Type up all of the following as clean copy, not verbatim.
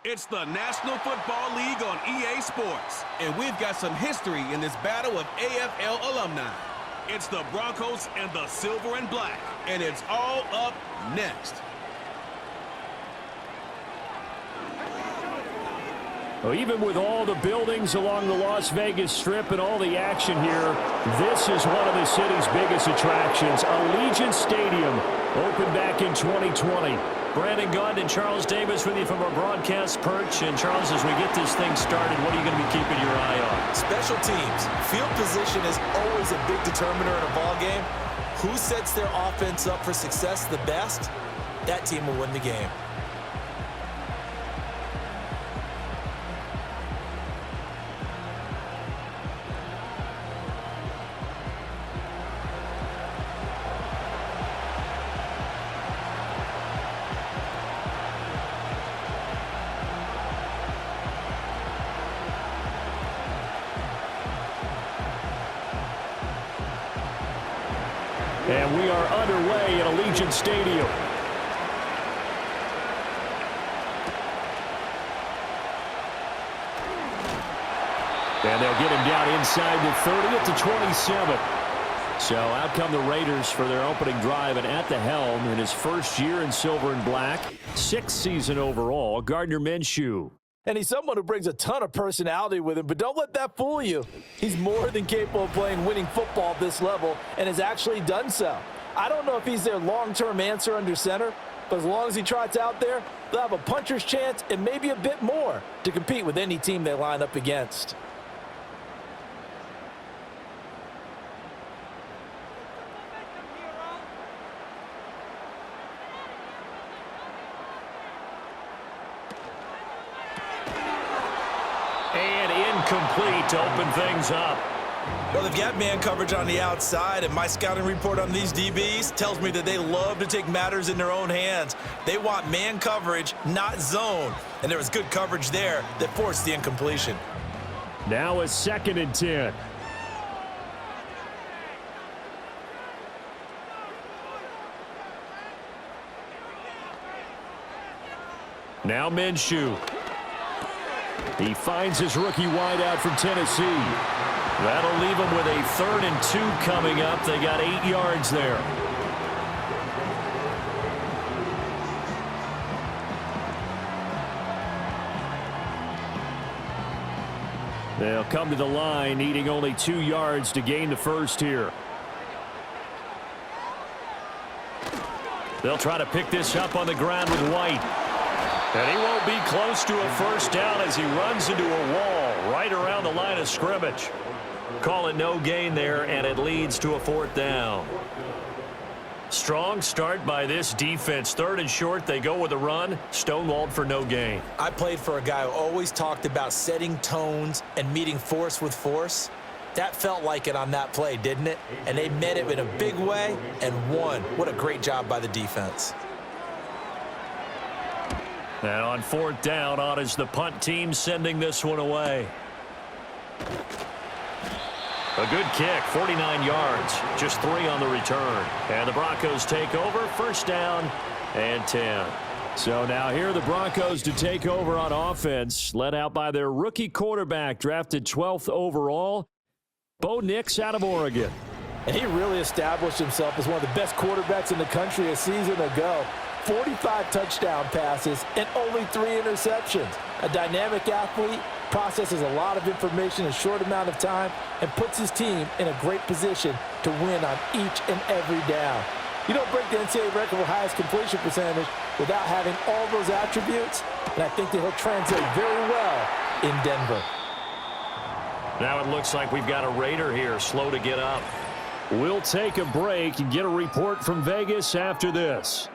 It's the National Football League on EA Sports. And we've got some history in this battle of AFL alumni. It's the Broncos and the Silver and Black. And it's all up next. Well, even with all the buildings along the Las Vegas Strip and all the action here, this is one of the city's biggest attractions. Allegiant Stadium opened back in 2020. Brandon Gunn and Charles Davis with you from our broadcast perch. And Charles, as we get this thing started, what are you going to be keeping your eye on? Special teams. Field position is always a big determiner in a ball game. Who sets their offense up for success the best, that team will win the game. And we are underway at Allegiant Stadium. And they'll get him down inside the 30 at the 27. So out come the Raiders for their opening drive, and at the helm in his first year in silver and black, 6th season overall, Gardner Minshew. And he's someone who brings a ton of personality with him, but don't let that fool you. He's more than capable of playing winning football at this level and has actually done so. I don't know if he's their long-term answer under center, but as long as he trots out there, they'll have a puncher's chance and maybe a bit more to compete with any team they line up against. Complete to open things up. Well, they've got man coverage on the outside, and my scouting report on these DBs tells me that they love to take matters in their own hands. They want man coverage, not zone. And there was good coverage there that forced the incompletion. Now a 2nd and 10. Now Minshew. He finds his rookie wideout from Tennessee. That'll leave him with a 3rd and 2 coming up. They got 8 yards there. They'll come to the line, needing only 2 yards to gain the first here. They'll try to pick this up on the ground with White. And he won't be close to a first down as he runs into a wall right around the line of scrimmage. Call it no gain there, and it leads to a 4th down. Strong start by this defense. 3rd and short, they go with a run. Stonewalled for no gain. I played for a guy who always talked about setting tones and meeting force with force. That felt like it on that play, didn't it? And they met it in a big way and won. What a great job by the defense. Now on 4th down, on is the punt team sending this one away. A good kick, 49 yards, just 3 on the return. And the Broncos take over, 1st down and 10. So now here are the Broncos to take over on offense, led out by their rookie quarterback, drafted 12th overall, Bo Nix out of Oregon. And he really established himself as one of the best quarterbacks in the country a season ago. 45 touchdown passes and only 3 interceptions. A dynamic athlete, processes a lot of information in a short amount of time, and puts his team in a great position to win on each and every down. You don't break the NCAA record for highest completion percentage without having all those attributes, and I think that he'll translate very well in Denver. Now it looks like we've got a Raider here, slow to get up. We'll take a break and get a report from Vegas after this.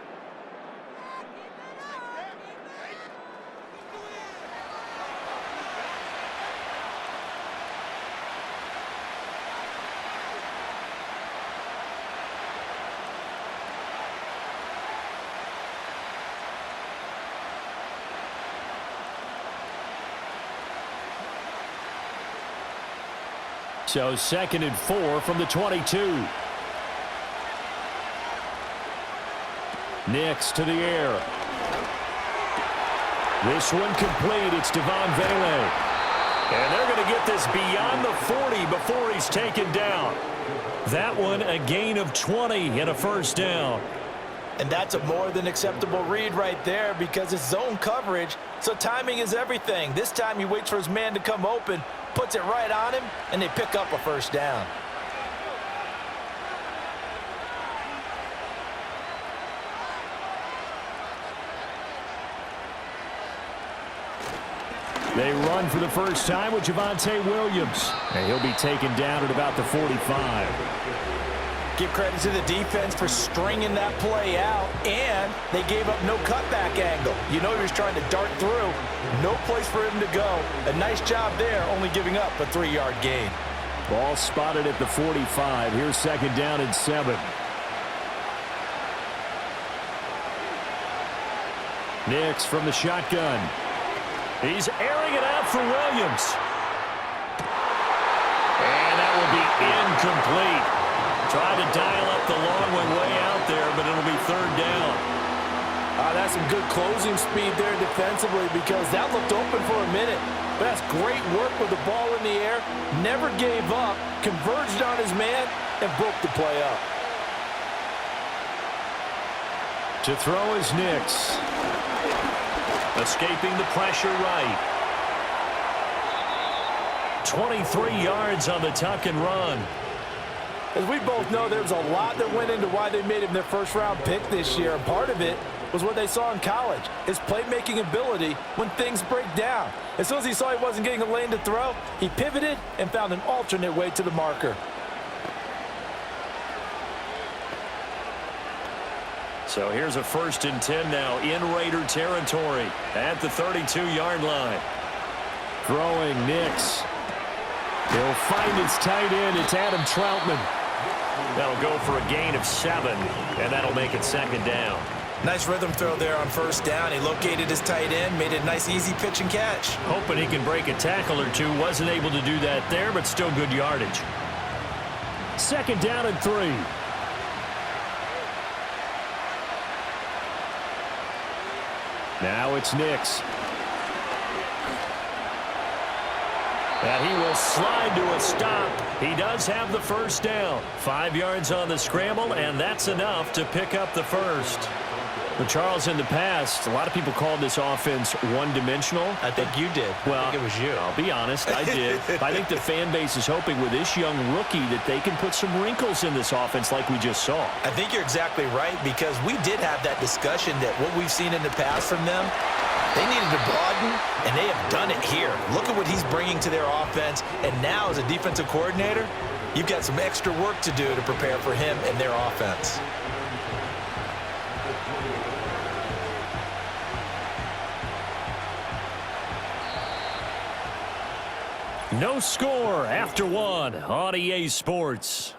So 2nd and 4 from the 22. Nix to the air. This one complete. It's Devon Vele. And they're going to get this beyond the 40 before he's taken down. That one a gain of 20 and a first down. And that's a more than acceptable read right there because it's zone coverage, so timing is everything. This time he waits for his man to come open, puts it right on him, and they pick up a first down. They run for the first time with Javonte Williams. And he'll be taken down at about the 45. Give credit to the defense for stringing that play out, and they gave up no cutback angle. You know he was trying to dart through. No place for him to go. A nice job there, only giving up a 3-yard gain. Ball spotted at the 45. Here's second down and 7. Nix from the shotgun. He's airing it out for Williams. And that will be incomplete. Tried to dial up the long one way out there, but it'll be third down. That's some good closing speed there defensively because that looked open for a minute. But that's great work with the ball in the air. Never gave up, converged on his man, and broke the play up. To throw is Nix. Escaping the pressure right. 23 yards on the tuck and run. As we both know, there was a lot that went into why they made him their first-round pick this year. And part of it was what they saw in college, his playmaking ability when things break down. As soon as he saw he wasn't getting a lane to throw, he pivoted and found an alternate way to the marker. So here's a 1st and 10 now in Raider territory at the 32-yard line. Throwing Nix. He'll find his tight end. It's Adam Troutman. That'll go for a gain of 7, and that'll make it second down. Nice rhythm throw there on first down. He located his tight end, made it a nice, easy pitch and catch. Hoping he can break a tackle or two. Wasn't able to do that there, but still good yardage. Second down and 3. Now it's Nix. And he will slide to a stop. He does have the first down. 5 yards on the scramble, and that's enough to pick up the first. Well, Charles, in the past, a lot of people called this offense one-dimensional. I think you did. Well, I think it was you. I'll be honest, I did. I think the fan base is hoping with this young rookie that they can put some wrinkles in this offense like we just saw. I think you're exactly right because we did have that discussion that what we've seen in the past from them, they needed to broaden, and they have done it here. Look at what he's bringing to their offense, and now as a defensive coordinator, you've got some extra work to do to prepare for him and their offense. No score after 1 on EA Sports.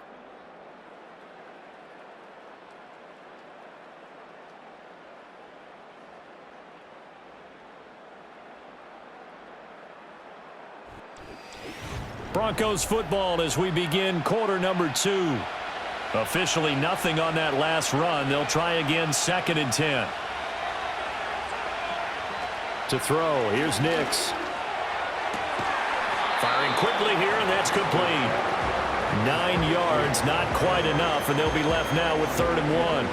Broncos football as we begin quarter number 2. Officially nothing on that last run. They'll try again 2nd and 10. To throw, here's Nix. Firing quickly here, and that's complete. 9 yards, not quite enough, and they'll be left now with 3rd and 1.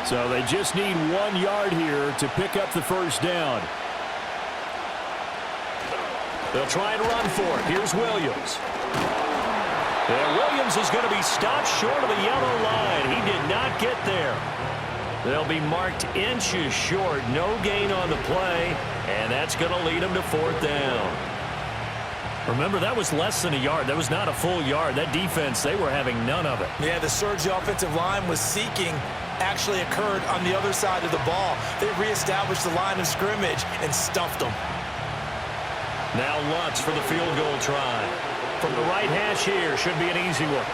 So they just need 1 yard here to pick up the first down. They'll try and run for it. Here's Williams. And Williams is going to be stopped short of the yellow line. He did not get there. They'll be marked inches short. No gain on the play, and that's going to lead them to 4th down. Remember, that was less than a yard. That was not a full yard. That defense, they were having none of it. Yeah, the surge the offensive line was seeking actually occurred on the other side of the ball. They reestablished the line of scrimmage and stuffed them. Now Lutz for the field goal try. From the right hash here, should be an easy one.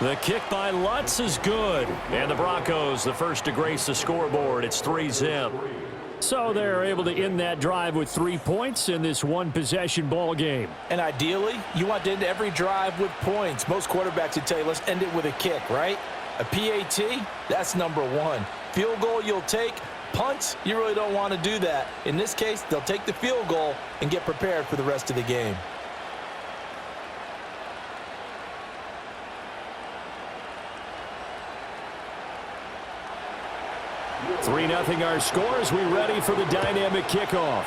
The kick by Lutz is good. And the Broncos, the first to grace the scoreboard. It's 3-zip. So they're able to end that drive with 3 points in this one-possession ball game. And ideally, you want to end every drive with points. Most quarterbacks would tell you, let's end it with a kick, right? A PAT, that's number one. Field goal you'll take. Punts, you really don't want to do that. In this case, they'll take the field goal and get prepared for the rest of the game. 3-0 our score as we ready for the dynamic kickoff.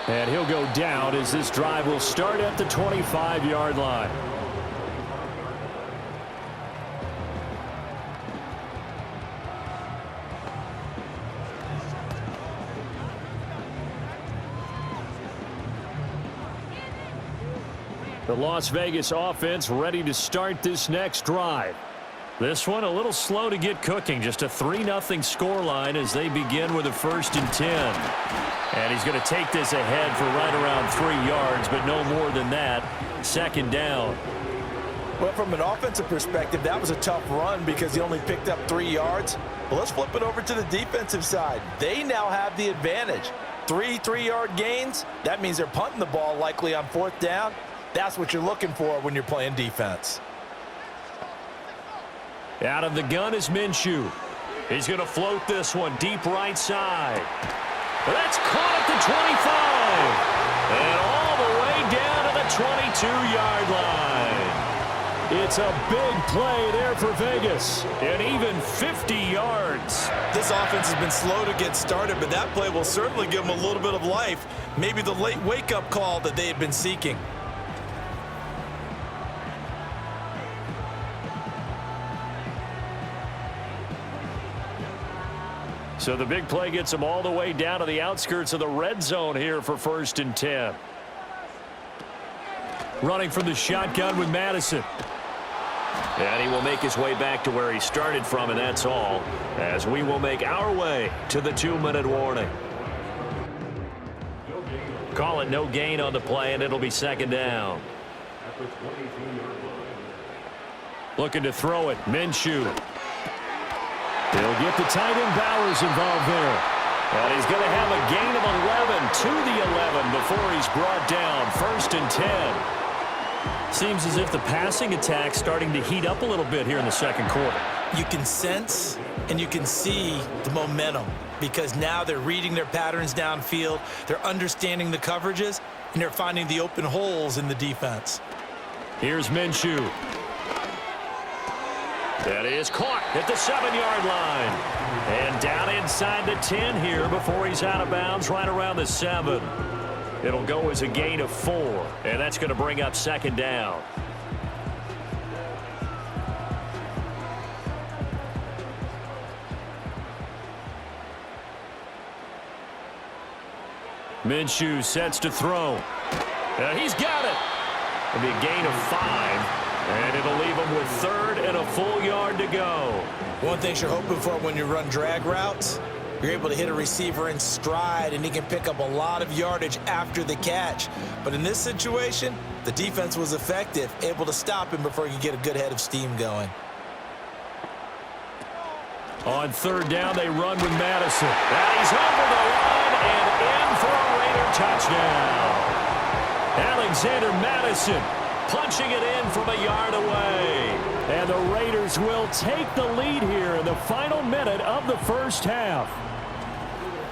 And he'll go down as this drive will start at the 25-yard line. The Las Vegas offense ready to start this next drive. This one a little slow to get cooking. Just a 3-0 scoreline as they begin with a 1st and 10. And he's going to take this ahead for right around 3 yards, but no more than that. 2nd down. Well, from an offensive perspective, that was a tough run because he only picked up 3 yards. Well, let's flip it over to the defensive side. They now have the advantage. 3 3-yard gains. That means they're punting the ball likely on 4th down. That's what you're looking for when you're playing defense. Out of the gun is Minshew. He's going to float this one deep right side. That's caught at the 25. And all the way down to the 22-yard line. It's a big play there for Vegas. And even 50 yards. This offense has been slow to get started, but that play will certainly give them a little bit of life. Maybe the late wake-up call that they had been seeking. So the big play gets him all the way down to the outskirts of the red zone here for 1st and 10. Running from the shotgun with Madison. And he will make his way back to where he started from, and that's all, as we will make our way to the 2-minute warning. Call it no gain on the play, and it'll be 2nd down. Looking to throw it, Minshew. He'll get the tight end Bowers involved there. And he's going to have a gain of 11 to the 11 before he's brought down. 1st and 10. Seems as if the passing attack's starting to heat up a little bit here in the 2nd quarter. You can sense and you can see the momentum because now they're reading their patterns downfield, they're understanding the coverages, and they're finding the open holes in the defense. Here's Minshew. That is caught at the 7-yard line. And down inside the 10 here before he's out of bounds right around the 7. It'll go as a gain of 4, and that's going to bring up 2nd down. Minshew sets to throw. He's got it. It'll be a gain of 5. And it'll leave him with 3rd and a full yard to go. One thing you're hoping for when you run drag routes, you're able to hit a receiver in stride, and he can pick up a lot of yardage after the catch. But in this situation, the defense was effective, able to stop him before he could get a good head of steam going. On 3rd down, they run with Madison. And he's over the line and in for a Raider touchdown. Alexander Madison punching it in from a yard away. And the Raiders will take the lead here in the final minute of the 1st half.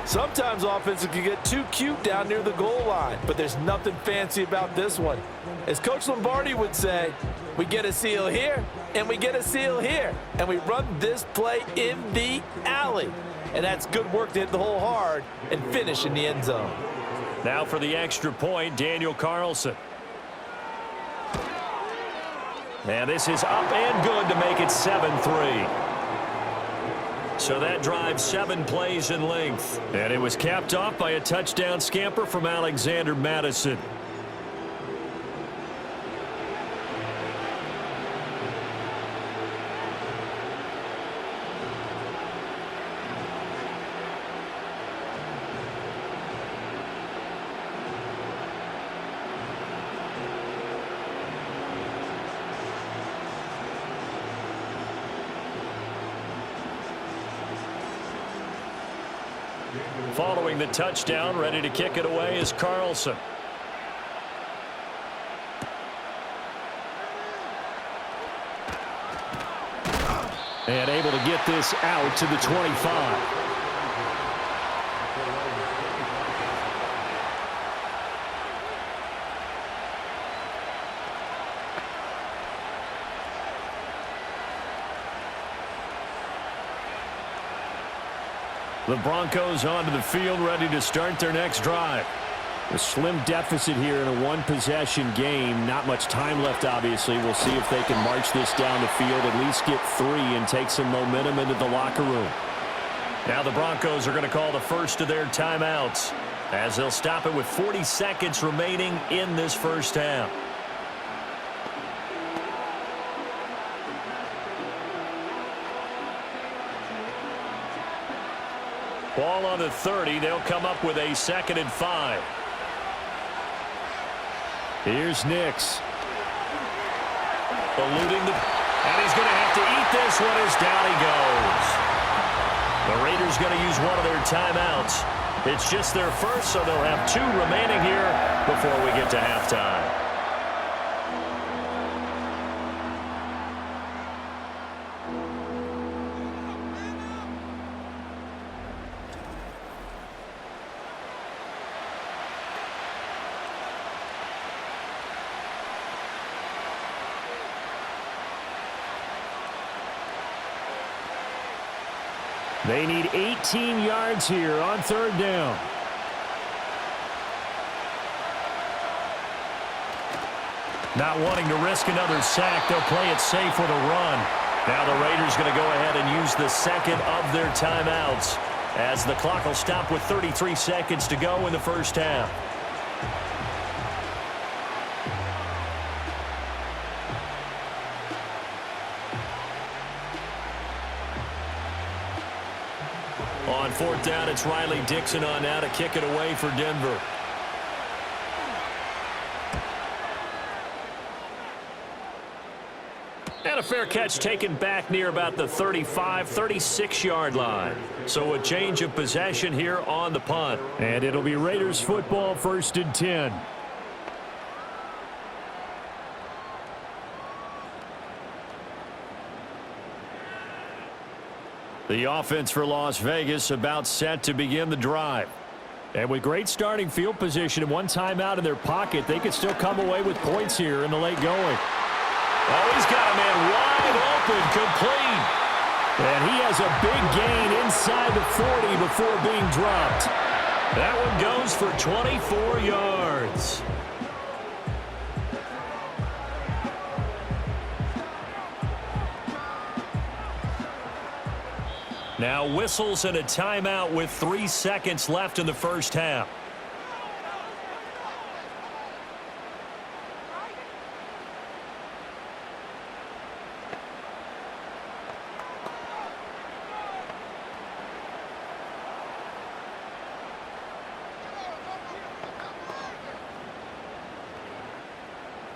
Sometimes offenses can get too cute down near the goal line, but there's nothing fancy about this one. As Coach Lombardi would say, we get a seal here, and we get a seal here, and we run this play in the alley. And that's good work to hit the hole hard and finish in the end zone. Now for the extra point, Daniel Carlson. And this is up and good to make it 7-3. So that drives 7 plays in length. And it was capped off by a touchdown scamper from Alexander Madison. Following the touchdown, ready to kick it away is Carlson. And able to get this out to the 25. The Broncos onto the field, ready to start their next drive. A slim deficit here in a one-possession game. Not much time left, obviously. We'll see if they can march this down the field, at least get 3 and take some momentum into the locker room. Now the Broncos are going to call the first of their timeouts as they'll stop it with 40 seconds remaining in this first half. Ball on the 30. They'll come up with a 2nd and 5. Here's Nix. Eluding and he's going to have to eat this one as down he goes. The Raiders going to use one of their timeouts. It's just their first, so they'll have 2 remaining here before we get to halftime. They need 18 yards here on 3rd down. Not wanting to risk another sack, they'll play it safe with a run. Now the Raiders going to go ahead and use the 2nd of their timeouts as the clock will stop with 33 seconds to go in the first half. On 4th down, it's Riley Dixon on now to kick it away for Denver. And a fair catch taken back near about the 35, 36-yard line. So a change of possession here on the punt. And it'll be Raiders football, 1st and 10. The offense for Las Vegas about set to begin the drive. And with great starting field position and 1 timeout in their pocket, they could still come away with points here in the late going. Oh, he's got a man wide open, complete. And he has a big gain inside the 40 before being dropped. That one goes for 24 yards. Now whistles and a timeout with 3 seconds left in the first half.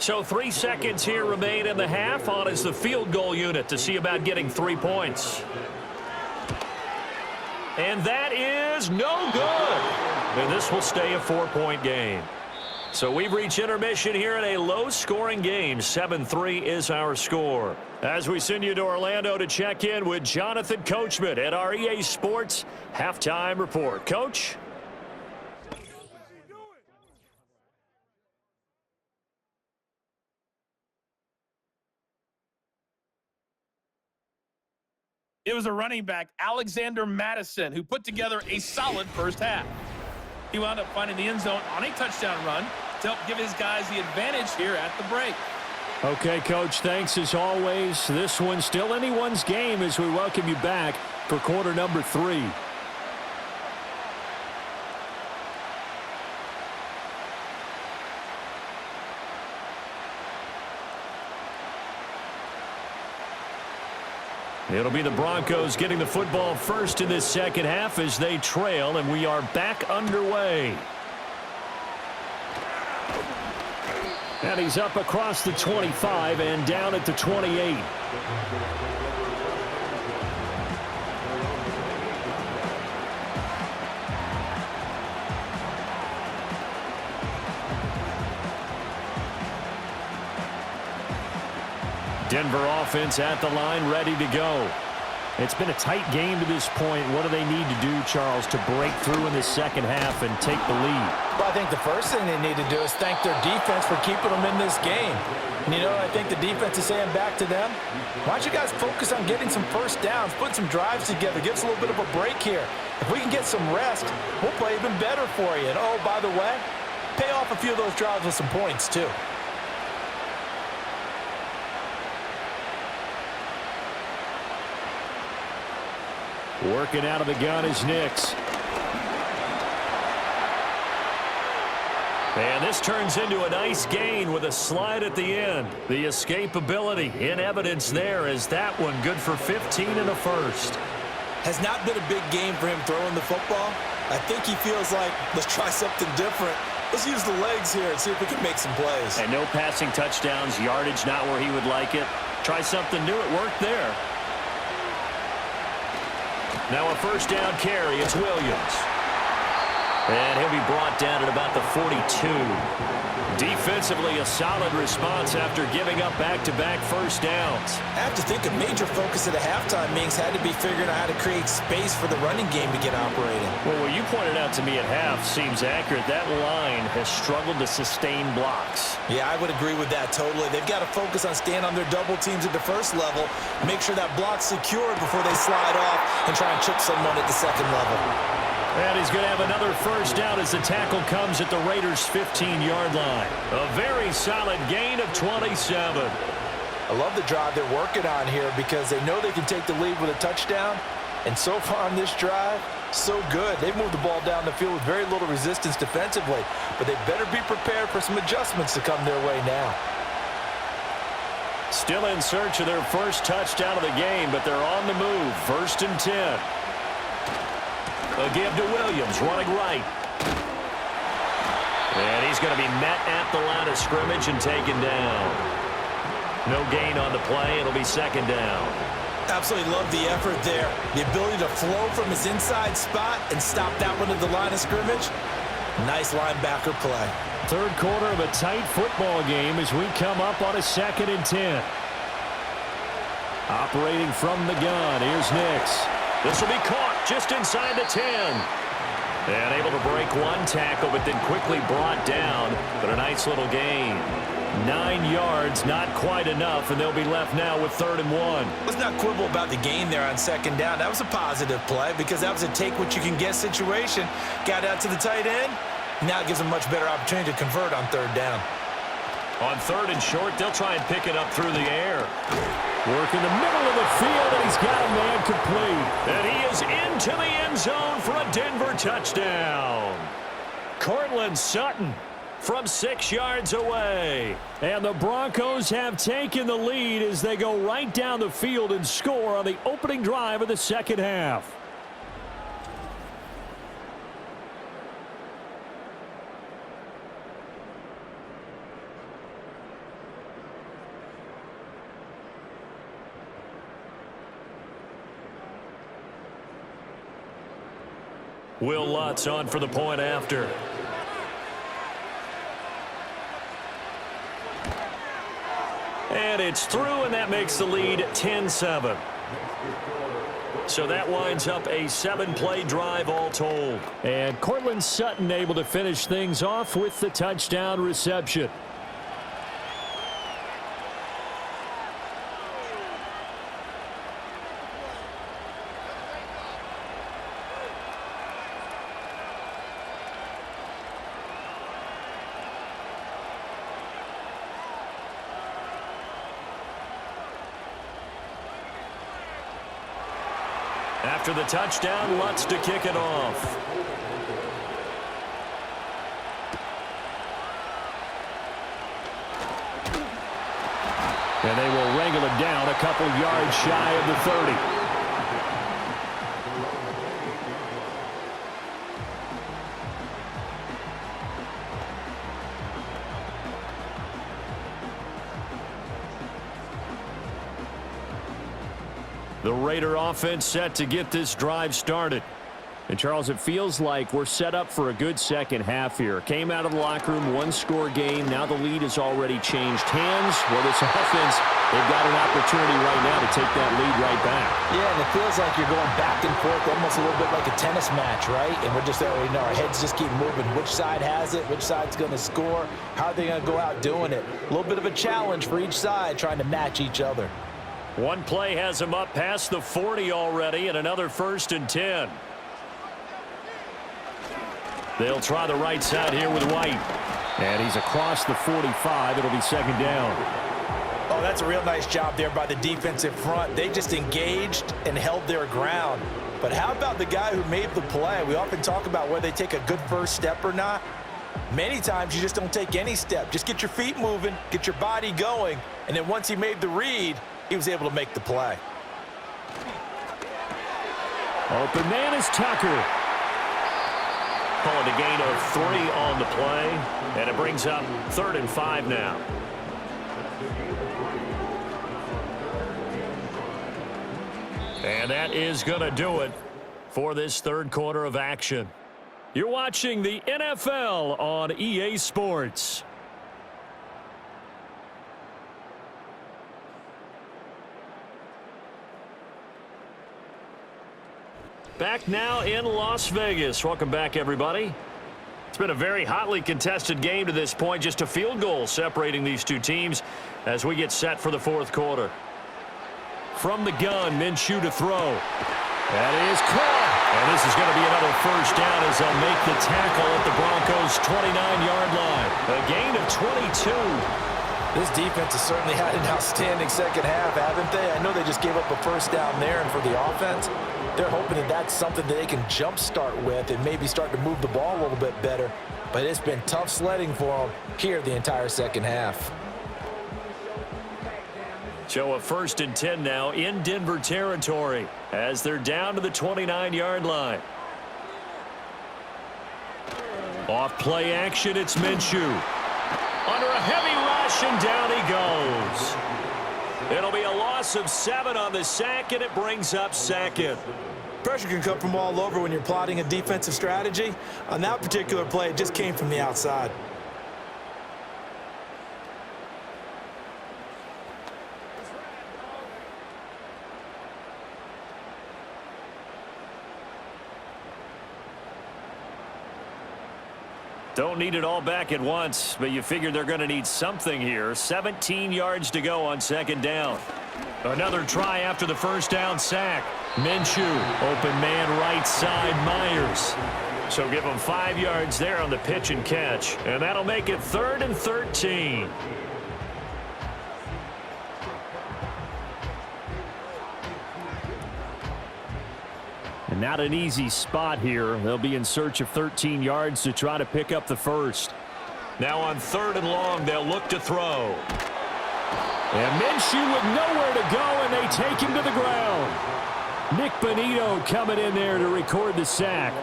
So 3 seconds here remain in the half. On is the field goal unit to see about getting 3 points. And that is no good. And this will stay a 4-point game. So we've reached intermission here in a low-scoring game. 7-3 is our score. As we send you to Orlando to check in with Jonathan Coachman at our EA Sports Halftime Report. Coach? It was a running back, Alexander Madison, who put together a solid first half. He wound up finding the end zone on a touchdown run to help give his guys the advantage here at the break. Okay, Coach, thanks as always. This one's still anyone's game as we welcome you back for quarter number 3. It'll be the Broncos getting the football first in this second half as they trail, and we are back underway. And he's up across the 25 and down at the 28. Denver offense at the line, ready to go. It's been a tight game to this point. What do they need to do, Charles, to break through in the second half and take the lead? Well, I think the first thing they need to do is thank their defense for keeping them in this game. And you know, I think the defense is saying back to them, why don't you guys focus on getting some first downs, putting some drives together, give us a little bit of a break here. If we can get some rest, we'll play even better for you. And oh, by the way, pay off a few of those drives with some points, too. Working out of the gun is Nix. And this turns into a nice gain with a slide at the end. The escapability in evidence there as that one good for 15 and a first. Has not been a big game for him throwing the football. I think he feels like, let's try something different. Let's use the legs here and see if we can make some plays. And no passing touchdowns, yardage not where he would like it. Try something new, it worked there. Now a first down carry, it's Williams. And he'll be brought down at about the 42. Defensively, a solid response after giving up back-to-back first downs. I have to think a major focus at a halftime means had to be figuring out how to create space for the running game to get operating. Well, what you pointed out to me at half seems accurate. That line has struggled to sustain blocks. Yeah, I would agree with that totally. They've got to focus on staying on their double teams at the first level, make sure that block's secured before they slide off and try and chip someone at the second level. And he's going to have another first down as the tackle comes at the Raiders' 15-yard line. A very solid gain of 27. I love the drive they're working on here because they know they can take the lead with a touchdown. And so far on this drive, so good. They've moved the ball down the field with very little resistance defensively. But they better be prepared for some adjustments to come their way now. Still in search of their first touchdown of the game, but they're on the move. 1st and 10. A give to Williams, running right. And he's going to be met at the line of scrimmage and taken down. No gain on the play. It'll be second down. Absolutely love the effort there. The ability to flow from his inside spot and stop that one at the line of scrimmage. Nice linebacker play. Third quarter of a tight football game as we come up on a 2nd and 10. Operating from the gun, here's Nix. This will be caught just inside the 10. And able to break one tackle, but then quickly brought down. But a nice little gain. 9 yards, not quite enough, and they'll be left now with 3rd and 1. Let's not quibble about the gain there on 2nd down. That was a positive play because that was a take-what-you-can-get situation. Got out to the tight end. Now it gives them a much better opportunity to convert on 3rd down. On 3rd and short, they'll try and pick it up through the air. Work in the middle of the field, and he's got a man complete. And he is into the end zone for a Denver touchdown. Cortland Sutton from 6 yards away. And the Broncos have taken the lead as they go right down the field and score on the opening drive of the second half. Will Lutz on for the point after. And it's through, and that makes the lead 10-7. So that winds up a 7-play drive all told. And Cortland Sutton able to finish things off with the touchdown reception. After the touchdown, Lutz to kick it off. And they will wrangle it down a couple yards shy of the 30. The Raider offense set to get this drive started. And, Charles, it feels like we're set up for a good second half here. Came out of the locker room, one-score game. Now the lead has already changed hands. Well, this offense, they've got an opportunity right now to take that lead right back. Yeah, and it feels like you're going back and forth, almost a little bit like a tennis match, right? And we're just already know our heads just keep moving. Which side has it? Which side's going to score? How are they going to go out doing it? A little bit of a challenge for each side, trying to match each other. One play has him up past the 40 already, and another 1st and 10. They'll try the right side here with White. And he's across the 45. It'll be 2nd down. Oh, that's a real nice job there by the defensive front. They just engaged and held their ground. But how about the guy who made the play? We often talk about whether they take a good first step or not. Many times you just don't take any step. Just get your feet moving, get your body going, and then once he made the read, he was able to make the play. Open man is Tucker. Calling a gain of 3 on the play, and it brings up 3rd and 5 now. And that is going to do it for this 3rd quarter of action. You're watching the NFL on EA Sports. Back now in Las Vegas. Welcome back, everybody. It's been a very hotly contested game to this point. Just a field goal separating these two teams as we get set for the 4th quarter. From the gun, Minshew to throw. That is caught. And this is going to be another 1st down as they'll make the tackle at the Broncos' 29-yard line. A gain of 22. This defense has certainly had an outstanding second half, haven't they? I know they just gave up a 1st down there, and for the offense, they're hoping that that's something that they can jumpstart with and maybe start to move the ball a little bit better. But it's been tough sledding for them here the entire second half. So a 1st and 10 now in Denver territory as they're down to the 29-yard line. Off play action, it's Minshew. Under a heavy rush, and down he goes. It'll be a loss of 7 on the sack, and it brings up 2nd. Pressure can come from all over when you're plotting a defensive strategy. On that particular play, it just came from the outside. Don't need it all back at once, but you figure they're going to need something here. 17 yards to go on 2nd down. Another try after the 1st down sack. Minshew, open man right side, Myers. So give them 5 yards there on the pitch and catch, and that'll make it 3rd and 13. And not an easy spot here. They'll be in search of 13 yards to try to pick up the 1st. Now on 3rd and long, they'll look to throw. And Minshew with nowhere to go, and they take him to the ground. Nick Bonito coming in there to record the sack.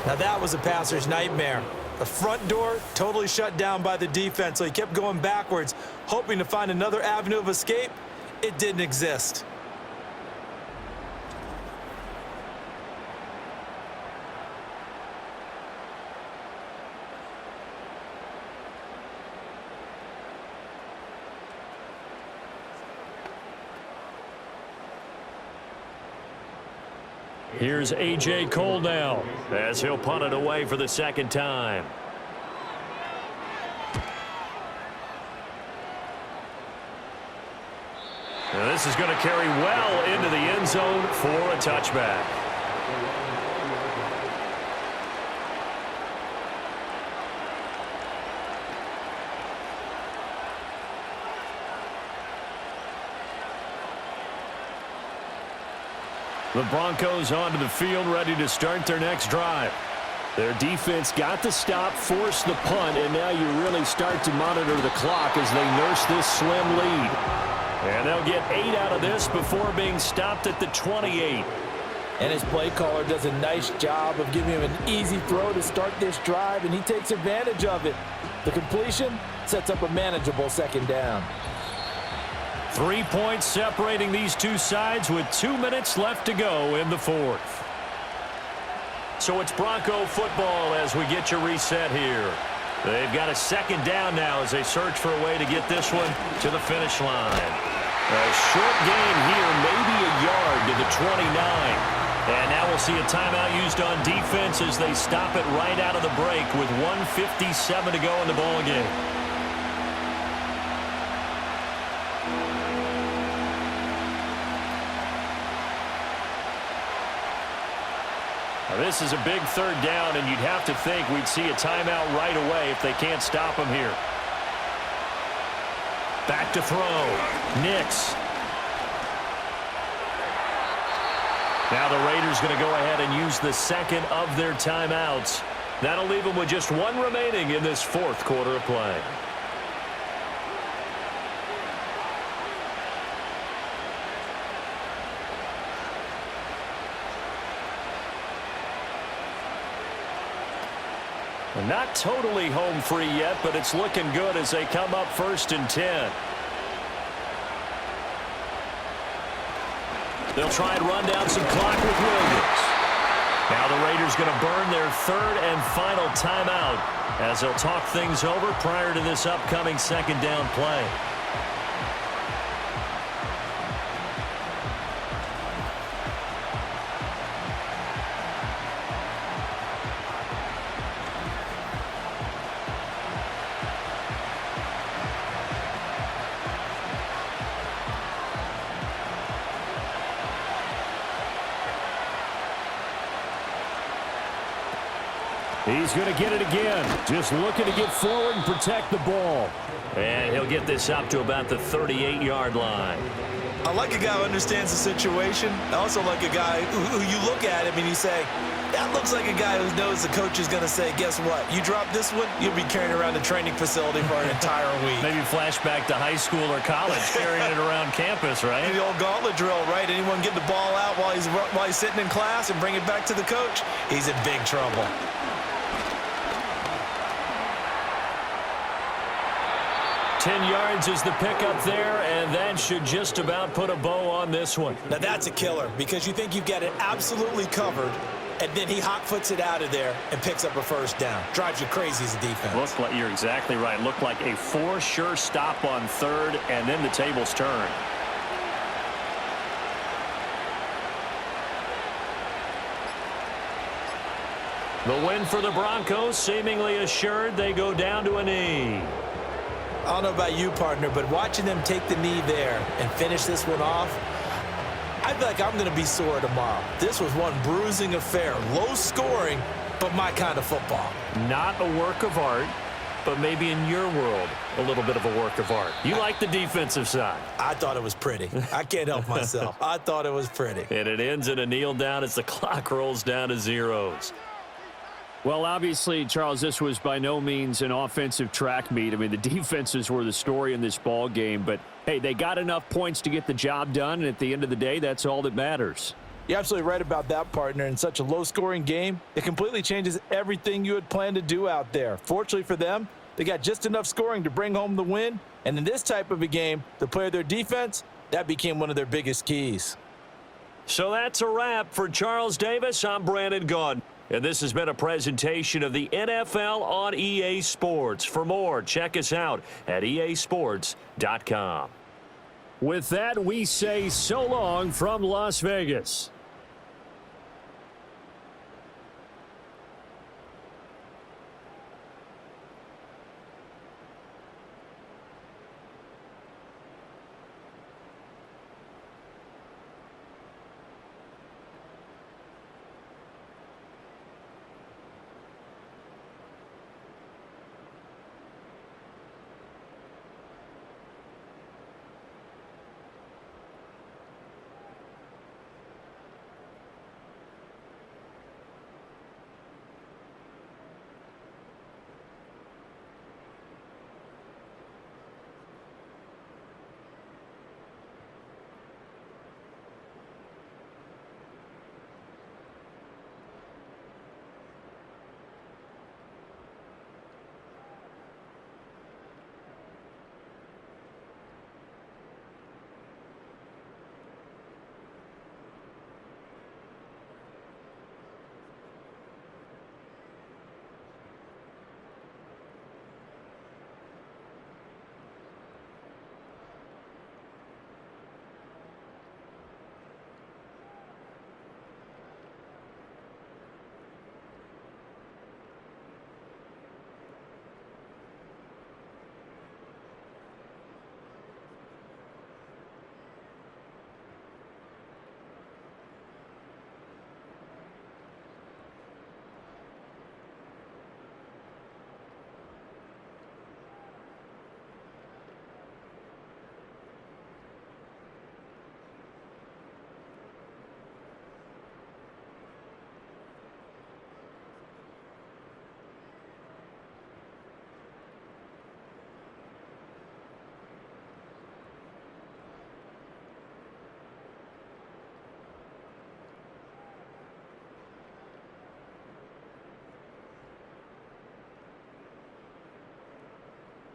Now that was a passer's nightmare. The front door totally shut down by the defense, so he kept going backwards, hoping to find another avenue of escape. It didn't exist. Here's A.J. Cole now as he'll punt it away for the 2nd time. And this is going to carry well into the end zone for a touchback. The Broncos onto the field, ready to start their next drive. Their defense got the stop, forced the punt, and now you really start to monitor the clock as they nurse this slim lead. And they'll get 8 out of this before being stopped at the 28. And his play caller does a nice job of giving him an easy throw to start this drive, and he takes advantage of it. The completion sets up a manageable 2nd down. 3 points separating these two sides with 2 minutes left to go in the 4th. So it's Bronco football as we get you reset here. They've got a second down now as they search for a way to get this one to the finish line. A short gain here, maybe a yard to the 29. And now we'll see a timeout used on defense as they stop it right out of the break with 1:57 to go in the ball game. Now this is a big third down, and you'd have to think we'd see a timeout right away if they can't stop him here. Back to throw. Nix. Now the Raiders going to go ahead and use the second of their timeouts. That'll leave them with just one remaining in this fourth quarter of play. Not totally home free yet, but it's looking good as they come up 1st and 10. They'll try and run down some clock with Williams. Now the Raiders going to burn their third and final timeout as they'll talk things over prior to this upcoming second down play. He's going to get it again. Just looking to get forward and protect the ball. And he'll get this up to about the 38-yard line. I like a guy who understands the situation. I also like a guy who you look at him and you say, that looks like a guy who knows the coach is going to say, guess what? You drop this one, you'll be carrying around the training facility for an entire week. Maybe flashback to high school or college, carrying it around campus, right? The old gauntlet drill, right? Anyone get the ball out while he's sitting in class and bring it back to the coach? He's in big trouble. 10 yards is the pickup there, and that should just about put a bow on this one. Now that's a killer because you think you've got it absolutely covered, and then he hot-foots it out of there and picks up a first down. Drives you crazy as a defense. Looks like you're exactly right. Looked like a for sure stop on third, and then the tables turn. The win for the Broncos seemingly assured. They go down to a knee. I don't know about you, partner, but watching them take the knee there and finish this one off, I feel like I'm going to be sore tomorrow. This was one bruising affair. Low scoring, but my kind of football. Not a work of art, but maybe in your world, a little bit of a work of art. You like the defensive side. I thought it was pretty. I can't help myself. I thought it was pretty. And it ends in a kneel down as the clock rolls down to zeros. Well, obviously, Charles, this was by no means an offensive track meet. I mean, the defenses were the story in this ball game. But, hey, they got enough points to get the job done, and at the end of the day, that's all that matters. You're absolutely right about that, partner. In such a low-scoring game, it completely changes everything you had planned to do out there. Fortunately for them, they got just enough scoring to bring home the win. And in this type of a game, to play their defense, that became one of their biggest keys. So that's a wrap for Charles Davis. I'm Brandon Gaudin. And this has been a presentation of the NFL on EA Sports. For more, check us out at easports.com. With that, we say so long from Las Vegas.